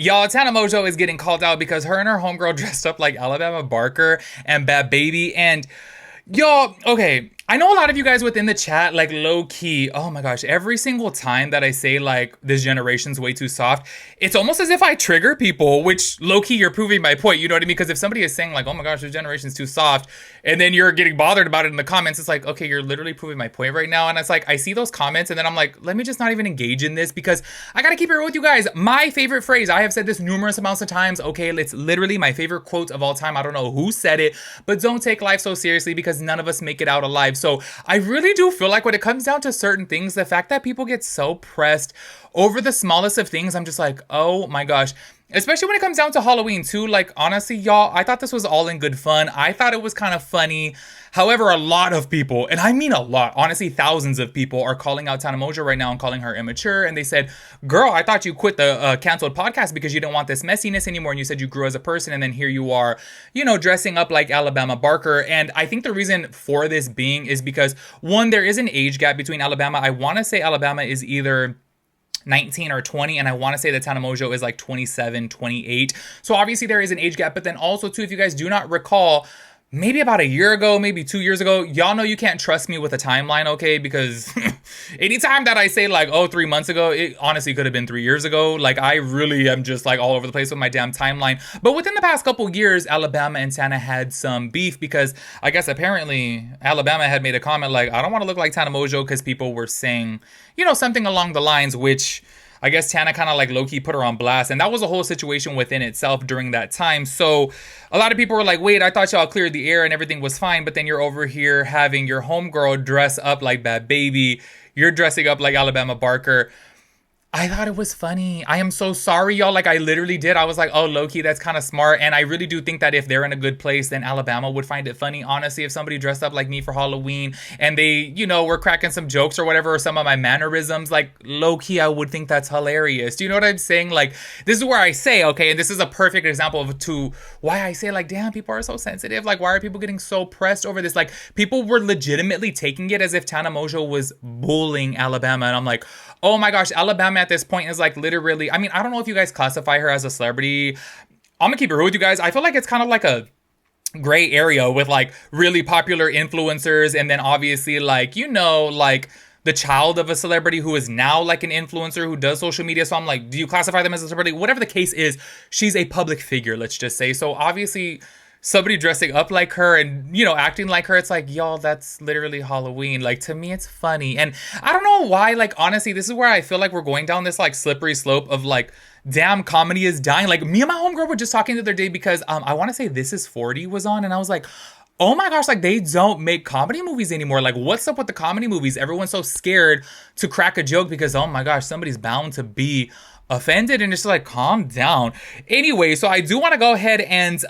Y'all, Tana Mongeau is getting called out because her and her homegirl dressed up like Alabama Barker and Bad Baby. And y'all, okay, I know a lot of you guys within the chat, like low key, oh my gosh, every single time that I say like this generation's way too soft, it's almost as if I trigger people, which low key you're proving my point, you know what I mean? Because if somebody is saying like, oh my gosh, this generation's too soft, and then you're getting bothered about it in the comments, it's like, okay, you're literally proving my point right now. And it's like, I see those comments and then I'm like, let me just not even engage in this because I gotta keep it real with you guys. My favorite phrase, I have said this numerous amounts of times, okay, it's literally my favorite quote of all time. I don't know who said it, but don't take life so seriously because none of us make it out alive. So I really do feel like when it comes down to certain things, the fact that people get so pressed over the smallest of things, I'm just like, oh my gosh. Especially when it comes down to Halloween too. Like, honestly, y'all, I thought this was all in good fun. I thought it was kind of funny. However, a lot of people, and I mean a lot, honestly, thousands of people are calling out Tana Mongeau right now and calling her immature. And they said, girl, I thought you quit the canceled podcast because you didn't want this messiness anymore. And you said you grew as a person. And then here you are, you know, dressing up like Alabama Barker. And I think the reason for this being is because, one, there is an age gap between Alabama. I want to say Alabama is either 19 or 20, and I want to say that Tana Mongeau is like 27, 28. So obviously there is an age gap, but then also too, if you guys do not recall, maybe about a year ago, maybe 2 years ago, y'all know you can't trust me with a timeline, okay? Because anytime that I say like, oh, 3 months ago, it honestly could have been 3 years ago. Like, I really am just like all over the place with my damn timeline. But within the past couple years, Alabama and Tana had some beef because I guess apparently Alabama had made a comment like, I don't want to look like Tana Mongeau because people were saying, you know, something along the lines, which I guess Tana kind of like low-key put her on blast. And that was a whole situation within itself during that time. So a lot of people were like, wait, I thought y'all cleared the air and everything was fine. But then you're over here having your homegirl dress up like Bad Baby. You're dressing up like Alabama Barker. I thought it was funny. I am so sorry, y'all. Like, I literally did. I was like, oh, low-key, that's kind of smart. And I really do think that if they're in a good place, then Alabama would find it funny. Honestly, if somebody dressed up like me for Halloween and they, you know, were cracking some jokes or whatever, or some of my mannerisms, like, low-key, I would think that's hilarious. Do you know what I'm saying? Like, this is where I say, okay, and this is a perfect example of to why I say, like, damn, people are so sensitive. Like, why are people getting so pressed over this? Like, people were legitimately taking it as if Tana Mongeau was bullying Alabama. And I'm like, oh my gosh, Alabama at this point is like literally, I mean, I don't know if you guys classify her as a celebrity. I'm gonna keep it real with you guys. I feel like it's kind of like a gray area with like really popular influencers and then obviously like, you know, like the child of a celebrity who is now like an influencer who does social media. So I'm like, do you classify them as a celebrity? Whatever the case is, she's a public figure, let's just say. So obviously somebody dressing up like her and, you know, acting like her, it's like, y'all, that's literally Halloween. Like, to me, it's funny. And I don't know why, like, honestly, this is where I feel like we're going down this, like, slippery slope of, like, damn, comedy is dying. Like, me and my homegirl were just talking the other day because I want to say This Is 40 was on, and I was like, oh my gosh, like, they don't make comedy movies anymore. Like, what's up with the comedy movies? Everyone's so scared to crack a joke because, oh my gosh, somebody's bound to be offended, and it's like, calm down. Anyway, so I do want to go ahead and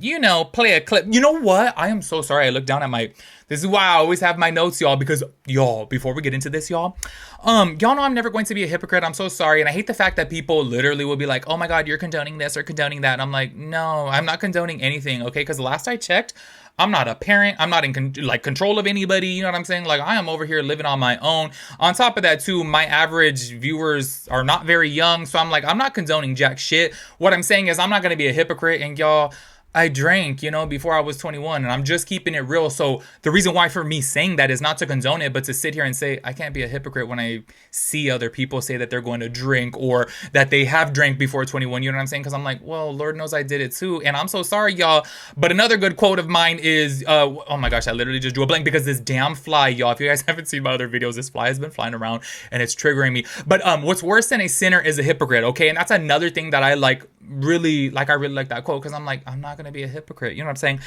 you know, play a clip. You know what, I am so sorry, I looked down at my, this is why I always have my notes, y'all, because y'all, before we get into this, y'all know I'm never going to be a hypocrite. I'm so sorry. And I hate the fact that people literally will be like, oh my god, you're condoning this or condoning that, and I'm like, no, I'm not condoning anything, okay? Because last I checked, I'm not a parent. I'm not in control of anybody. You know what I'm saying? Like, I am over here living on my own. On top of that, too, my average viewers are not very young. So I'm like, I'm not condoning jack shit. What I'm saying is I'm not going to be a hypocrite. And y'all, I drank, you know, before I was 21, and I'm just keeping it real. So the reason why for me saying that is not to condone it, but to sit here and say, I can't be a hypocrite when I see other people say that they're going to drink or that they have drank before 21. You know what I'm saying? Because I'm like, well, Lord knows I did it too. And I'm so sorry, y'all. But another good quote of mine is, oh my gosh, I literally just drew a blank because this damn fly, y'all, if you guys haven't seen my other videos, this fly has been flying around and it's triggering me. But what's worse than a sinner is a hypocrite, okay? And that's another thing that I like, really like that quote, because I'm like, I'm not gonna be a hypocrite, you know what I'm saying?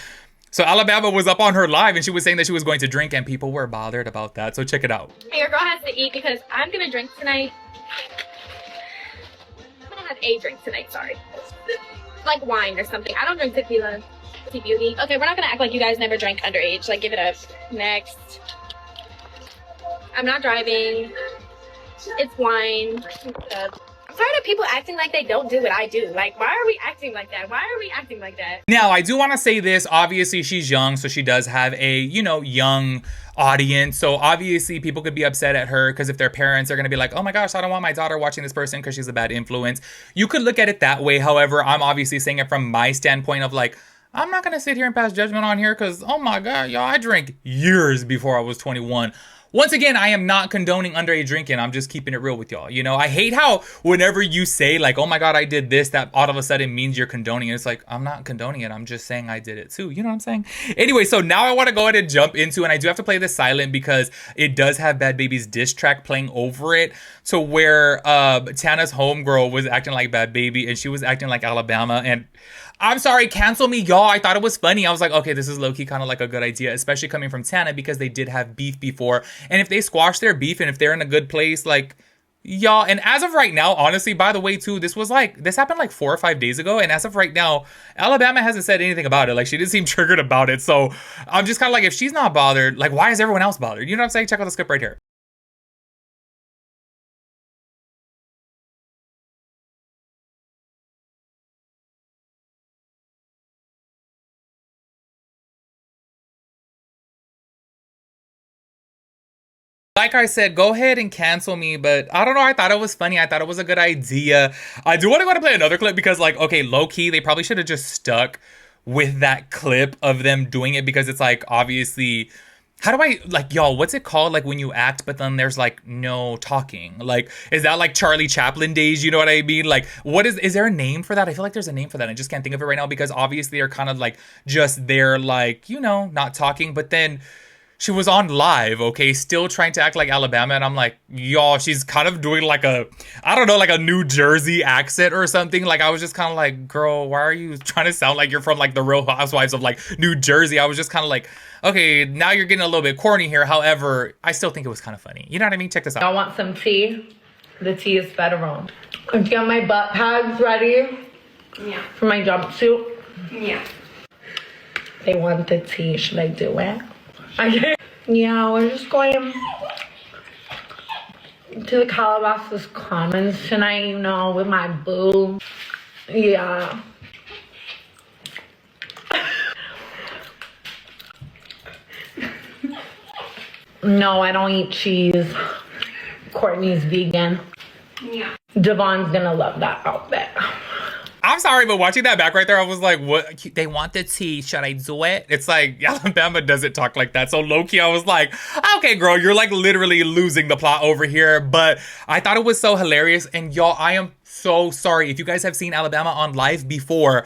So Alabama was up on her live and she was saying that she was going to drink, and people were bothered about that. So check it out. Hey, your girl has to eat because I'm gonna drink tonight. I'm gonna have a drink tonight, sorry. Like wine or something. I don't drink tequila. Tea beauty. Okay, we're not gonna act like you guys never drank underage. Like, give it up. Next. I'm not driving. It's wine. I'm tired of with people acting like they don't do what I do? Like, why are we acting like that? Why are we acting like that? Now, I do want to say this. Obviously, she's young, so she does have a, you know, young audience. So obviously people could be upset at her because if their parents are going to be like, oh my gosh, I don't want my daughter watching this person because she's a bad influence. You could look at it that way. However, I'm obviously saying it from my standpoint of like, I'm not going to sit here and pass judgment on here because, oh my God, y'all, I drank years before I was 21. Once again, I am not condoning underage drinking. I'm just keeping it real with y'all. You know, I hate how whenever you say like, oh my God, I did this, that all of a sudden means you're condoning it. It's like, I'm not condoning it. I'm just saying I did it too. You know what I'm saying? Anyway, so now I want to go ahead and jump into, and I do have to play this silent because it does have Bad Baby's diss track playing over it. So where Tana's homegirl was acting like Bad Baby and she was acting like Alabama, and I'm sorry, cancel me, y'all. I thought it was funny. I was like, okay, this is low-key kind of like a good idea, especially coming from Tana because they did have beef before. And if they squash their beef and if they're in a good place, like, y'all, and as of right now, honestly, by the way, too, this happened like 4 or 5 days ago. And as of right now, Alabama hasn't said anything about it. Like, she didn't seem triggered about it. So I'm just kind of like, if she's not bothered, like, why is everyone else bothered? You know what I'm saying? Check out the script right here. Like I said, go ahead and cancel me, but I don't know. I thought it was funny. I thought it was a good idea. I do want to go to play another clip because, like, okay, low key, they probably should have just stuck with that clip of them doing it because it's like, obviously, how do I, like, y'all, what's it called? Like when you act, but then there's like no talking. Like, is that like Charlie Chaplin days? You know what I mean? Like, what is there a name for that? I feel like there's a name for that. I just can't think of it right now because obviously they're kind of like just there, like, you know, not talking, but then she was on live, okay, still trying to act like Alabama, and I'm like, y'all, she's kind of doing like a, I don't know, like a New Jersey accent or something. Like, I was just kind of like, girl, why are you trying to sound like you're from like the Real Housewives of like New Jersey? I was just kind of like, okay, now you're getting a little bit corny here. However, I still think it was kind of funny. You know what I mean? Check this out. I want some tea. The tea is federal. Do you have my butt pads ready? Yeah. For my jumpsuit? Yeah. They want the tea. Should I do it? Yeah, we're just going to the Calabasas Commons tonight, you know, with my boo. Yeah. No, I don't eat cheese. Courtney's vegan. Yeah. Devon's gonna love that outfit. I'm sorry, but watching that back right there, I was like, what? They want the tea. Should I do it? It's like, Alabama doesn't talk like that. So low-key, I was like, okay, girl, you're like literally losing the plot over here. But I thought it was so hilarious. And y'all, I am so sorry. If you guys have seen Alabama on live before,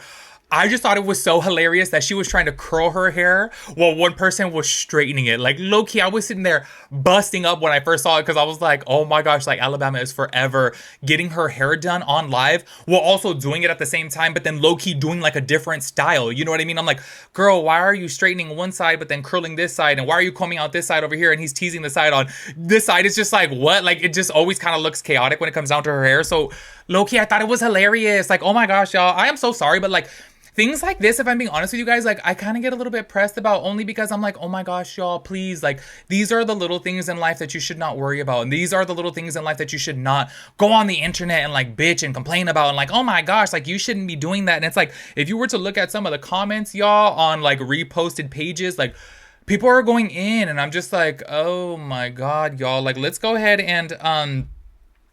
I just thought it was so hilarious that she was trying to curl her hair while one person was straightening it. Like, low-key, I was sitting there busting up when I first saw it because I was like, oh my gosh, like Alabama is forever getting her hair done on live while also doing it at the same time, but then low-key doing like a different style. You know what I mean? I'm like, girl, why are you straightening one side but then curling this side? And why are you combing out this side over here? And he's teasing the side on this side. It's just like, what? Like, it just always kind of looks chaotic when it comes down to her hair. So low-key, I thought it was hilarious. Like, oh my gosh, y'all, I am so sorry, but like, things like this, if I'm being honest with you guys, like, I kind of get a little bit pressed about only because I'm like, oh my gosh, y'all, please, like, these are the little things in life that you should not worry about. And these are the little things in life that you should not go on the internet and like bitch and complain about and like, oh my gosh, like, you shouldn't be doing that. And it's like, if you were to look at some of the comments, y'all, on like reposted pages, like, people are going in and I'm just like, oh my God, y'all, like, let's go ahead and,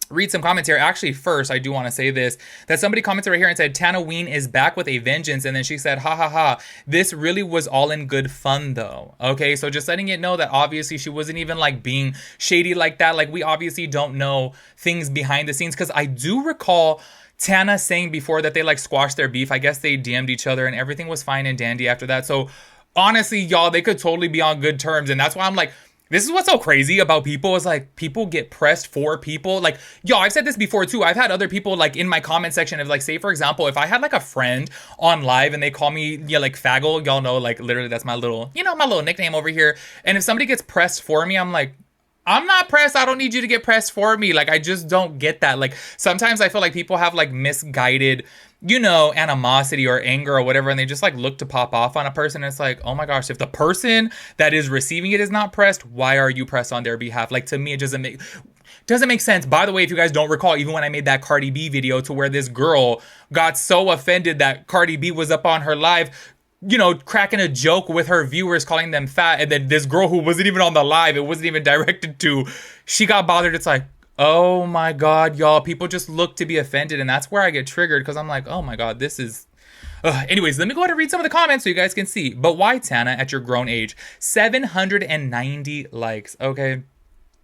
read some comments here. Actually, first, I do want to say this, that somebody commented right here and said, Tana Ween is back with a vengeance. And then she said, ha ha ha, this really was all in good fun though. Okay, so just letting it know that obviously she wasn't even like being shady like that. Like, we obviously don't know things behind the scenes because I do recall Tana saying before that they like squashed their beef. I guess they DM'd each other and everything was fine and dandy after that. So honestly, y'all, they could totally be on good terms. And that's why I'm like, this is what's so crazy about people is like people get pressed for people. Like, yo, I've said this before too. I've had other people like in my comment section of like, say for example, if I had like a friend on live and they call me, yeah, like faggle, y'all know, like literally that's my little, you know, my little nickname over here. And if somebody gets pressed for me, I'm like, I'm not pressed. I don't need you to get pressed for me. Like, I just don't get that. Like, sometimes I feel like people have like misguided, you know, animosity or anger or whatever, and they just like look to pop off on a person. And it's like, oh my gosh, if the person that is receiving it is not pressed, why are you pressed on their behalf? Like, to me, it doesn't make... Doesn't make sense. By the way, if you guys don't recall, even when I made that Cardi B video to where this girl got so offended that Cardi B was up on her live, you know, cracking a joke with her viewers, calling them fat, and then this girl who wasn't even on the live, it wasn't even directed to, she got bothered. It's like, oh my God, y'all, people just look to be offended, and that's where I get triggered, because I'm like, oh my God, this is... Anyways, let me go ahead and read some of the comments so you guys can see. But why, Tana, at your grown age? 790 likes, okay?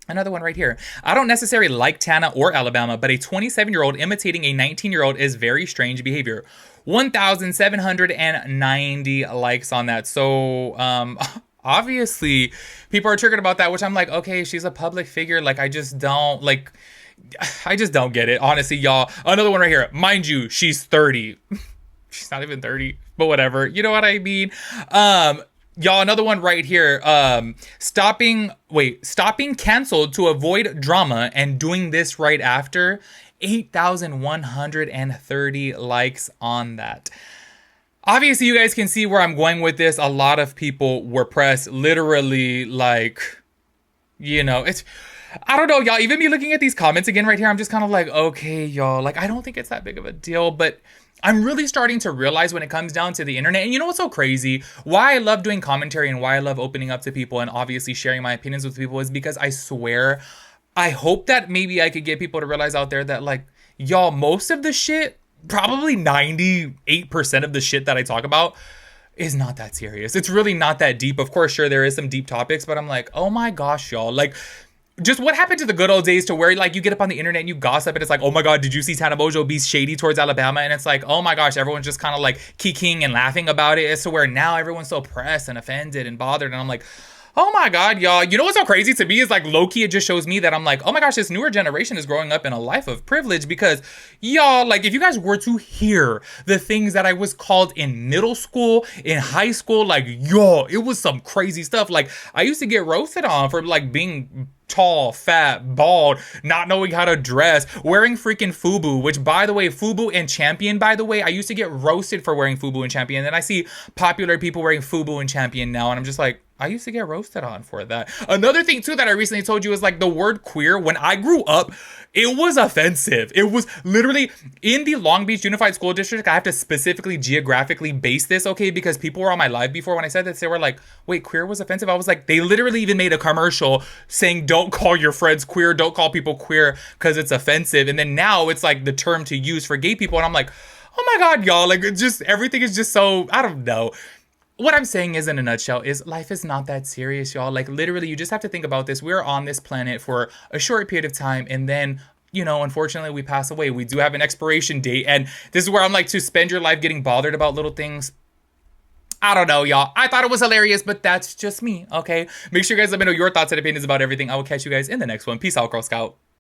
Another one right here. I don't necessarily like Tana or Alabama, but a 27-year-old imitating a 19-year-old is very strange behavior. 1,790 likes on that. So, obviously, people are triggered about that, which I'm like, okay, she's a public figure. Like, I just don't get it. Honestly, y'all. Another one right here. Mind you, she's 30. She's not even 30, but whatever. You know what I mean? Y'all, another one right here. Stopping canceled to avoid drama and doing this right after. 8,130 likes on that. Obviously, you guys can see where I'm going with this. A lot of people were pressed. Literally, like, you know, it's... I don't know, y'all. Even me looking at these comments again right here, I'm just kind of like, okay, y'all. Like, I don't think it's that big of a deal, but... I'm really starting to realize when it comes down to the internet, and you know what's so crazy? Why I love doing commentary and why I love opening up to people and obviously sharing my opinions with people is because I swear, I hope that maybe I could get people to realize out there that, like, y'all, most of the shit, probably 98% of the shit that I talk about is not that serious. It's really not that deep. Of course, sure, there is some deep topics, but I'm like, oh my gosh, y'all, like... Just what happened to the good old days to where, like, you get up on the internet and you gossip and it's like, oh my God, did you see Tana Mongeau be shady towards Alabama? And it's like, oh my gosh, everyone's just kind of like kikiing and laughing about it. It's to where now everyone's so pressed and offended and bothered. And I'm like, oh my God, y'all. You know what's so crazy to me is like low-key, it just shows me that I'm like, oh my gosh, this newer generation is growing up in a life of privilege because y'all, like, if you guys were to hear the things that I was called in middle school, in high school, like, y'all, it was some crazy stuff. Like, I used to get roasted on for like being tall, fat, bald, not knowing how to dress, wearing freaking FUBU, which, by the way, FUBU and Champion, by the way, I used to get roasted for wearing FUBU and Champion. And then I see popular people wearing FUBU and Champion now, and I'm just like, I used to get roasted on for that. Another thing, too, that I recently told you is, like, the word queer, when I grew up, it was offensive. It was literally in the Long Beach Unified School District. I have to specifically geographically base this, okay? Because people were on my live before when I said this, they were like, wait, queer was offensive? I was like, they literally even made a commercial saying, don't call your friends queer, don't call people queer because it's offensive. And then now it's like the term to use for gay people. And I'm like, oh my God, y'all, like, it's just, everything is just so, I don't know. What I'm saying is, in a nutshell, is life is not that serious, y'all. Like, literally, you just have to think about this. We're on this planet for a short period of time, and then, you know, unfortunately, we pass away. We do have an expiration date, and this is where I'm like, to spend your life getting bothered about little things. I don't know, y'all. I thought it was hilarious, but that's just me, okay? Make sure you guys let me know your thoughts and opinions about everything. I will catch you guys in the next one. Peace out, Girl Scout.